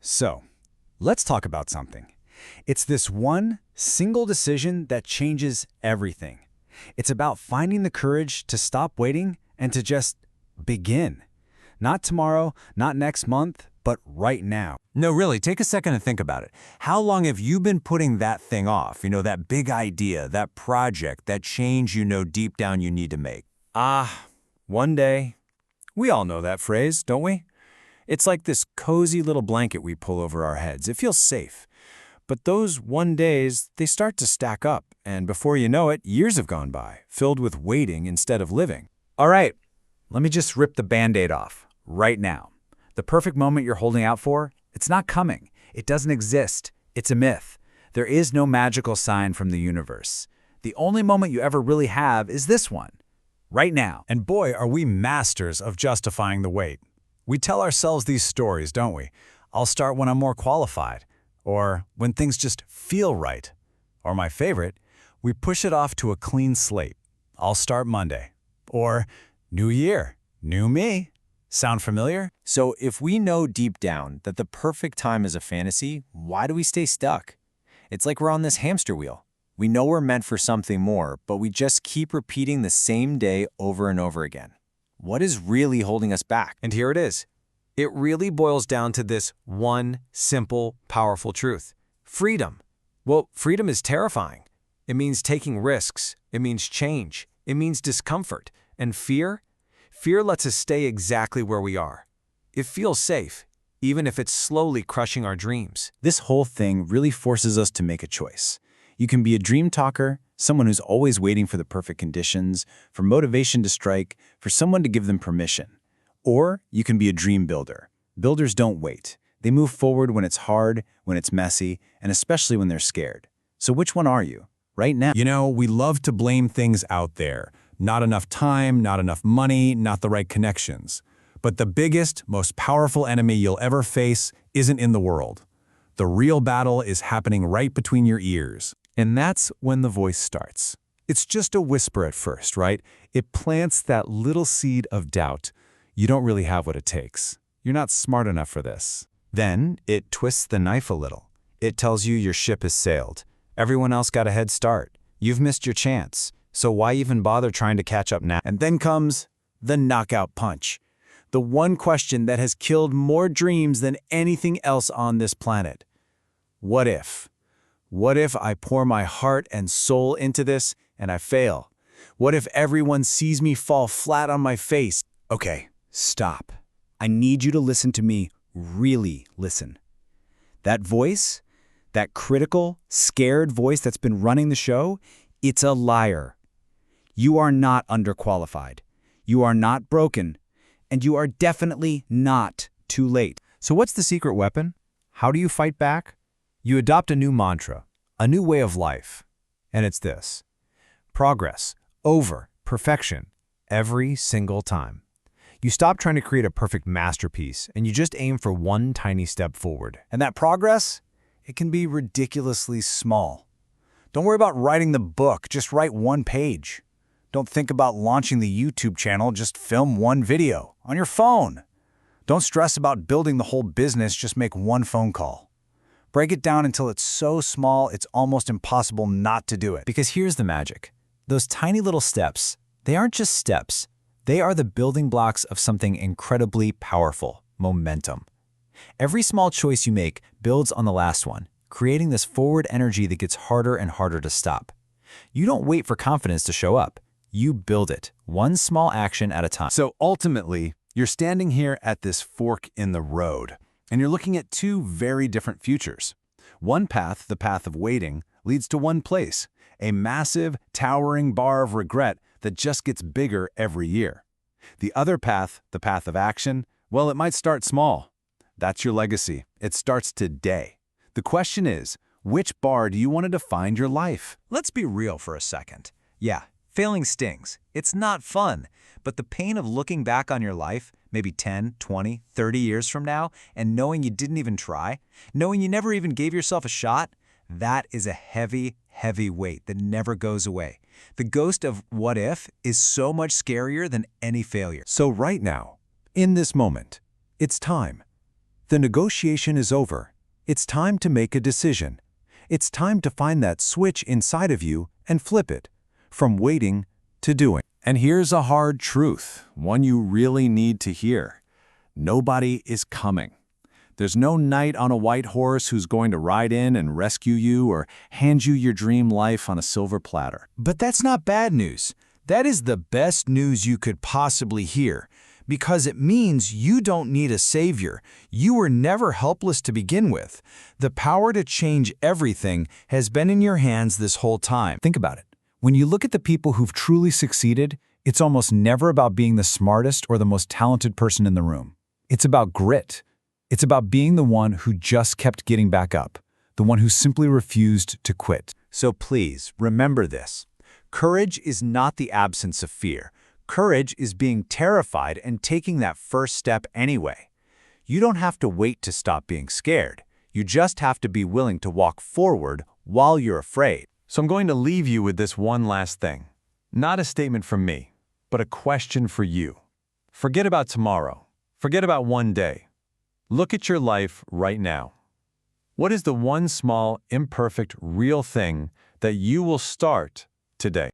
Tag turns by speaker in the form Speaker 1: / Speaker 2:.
Speaker 1: So, let's talk about something. It's this one single decision that changes everything. It's about finding the courage to stop waiting and to just begin. Not tomorrow, not next month, but right now.
Speaker 2: No, really, take a second and think about it. How long have you been putting that thing off? That big idea, that project, that change deep down you need to make. One day. We all know that phrase, don't we? It's like this cozy little blanket we pull over our heads. It feels safe. But those one days, they start to stack up, and before you know it, years have gone by, filled with waiting instead of living.
Speaker 1: All right, let me just rip the Band-Aid off, right now. The perfect moment you're holding out for, it's not coming. It doesn't exist. It's a myth. There is no magical sign from the universe. The only moment you ever really have is this one, right now.
Speaker 3: And boy, are we masters of justifying the wait. We tell ourselves these stories, don't we? I'll start when I'm more qualified, or when things just feel right. Or my favorite, we push it off to a clean slate. I'll start Monday. Or new year, new me. Sound familiar?
Speaker 2: So if we know deep down that the perfect time is a fantasy, why do we stay stuck? It's like we're on this hamster wheel. We know we're meant for something more, but we just keep repeating the same day over and over again. What is really holding us back?
Speaker 4: And here it is. It really boils down to this one simple, powerful truth. Freedom. Well, freedom is terrifying. It means taking risks. It means change. It means discomfort. And fear? Fear lets us stay exactly where we are. It feels safe, even if it's slowly crushing our dreams.
Speaker 2: This whole thing really forces us to make a choice. You can be a dream talker, someone who's always waiting for the perfect conditions, for motivation to strike, for someone to give them permission. Or you can be a dream builder. Builders don't wait. They move forward when it's hard, when it's messy, and especially when they're scared. So which one are you? Right now.
Speaker 3: We love to blame things out there. Not enough time, not enough money, not the right connections. But the biggest, most powerful enemy you'll ever face isn't in the world. The real battle is happening right between your ears. And that's when the voice starts. It's just a whisper at first, right? It plants that little seed of doubt. You don't really have what it takes. You're not smart enough for this. Then it twists the knife a little. It tells you your ship has sailed. Everyone else got a head start. You've missed your chance. So why even bother trying to catch up now? And then comes the knockout punch. The one question that has killed more dreams than anything else on this planet. What if? What if I pour my heart and soul into this and I fail? What if everyone sees me fall flat on my face?
Speaker 1: Okay, stop. I need you to listen to me, really listen. That voice, that critical, scared voice that's been running the show, it's a liar. You are not underqualified. You are not broken. And you are definitely not too late.
Speaker 4: So what's the secret weapon? How do you fight back? You adopt a new mantra, a new way of life. And it's this: progress over perfection every single time. You stop trying to create a perfect masterpiece and you just aim for one tiny step forward.
Speaker 1: And that progress, it can be ridiculously small. Don't worry about writing the book, just write one page. Don't think about launching the YouTube channel, just film one video on your phone. Don't stress about building the whole business, just make one phone call. Break it down until it's so small it's almost impossible not to do it.
Speaker 2: Because here's the magic. Those tiny little steps, they aren't just steps. They are the building blocks of something incredibly powerful, momentum. Every small choice you make builds on the last one, creating this forward energy that gets harder and harder to stop. You don't wait for confidence to show up. You build it, one small action at a time.
Speaker 3: So ultimately, you're standing here at this fork in the road, and you're looking at two very different futures. One path, the path of waiting, leads to one place, a massive, towering bar of regret that just gets bigger every year. The other path, the path of action, well, it might start small. That's your legacy. It starts today. The question is, which bar do you want to define your life?
Speaker 5: Let's be real for a second. Yeah, failing stings. It's not fun. But the pain of looking back on your life, maybe 10, 20, 30 years from now, and knowing you didn't even try, knowing you never even gave yourself a shot, that is a heavy, heavy weight that never goes away. The ghost of what if is so much scarier than any failure.
Speaker 3: So right now, in this moment, it's time. The negotiation is over. It's time to make a decision. It's time to find that switch inside of you and flip it, from waiting to doing.
Speaker 2: And here's a hard truth, one you really need to hear. Nobody is coming. There's no knight on a white horse who's going to ride in and rescue you or hand you your dream life on a silver platter.
Speaker 1: But that's not bad news. That is the best news you could possibly hear, because it means you don't need a savior. You were never helpless to begin with. The power to change everything has been in your hands this whole time.
Speaker 3: Think about it. When you look at the people who've truly succeeded, it's almost never about being the smartest or the most talented person in the room. It's about grit. It's about being the one who just kept getting back up, the one who simply refused to quit.
Speaker 5: So please, remember this. Courage is not the absence of fear. Courage is being terrified and taking that first step anyway. You don't have to wait to stop being scared. You just have to be willing to walk forward while you're afraid.
Speaker 2: So I'm going to leave you with this one last thing. Not a statement from me, but a question for you. Forget about tomorrow. Forget about one day. Look at your life right now. What is the one small, imperfect, real thing that you will start today?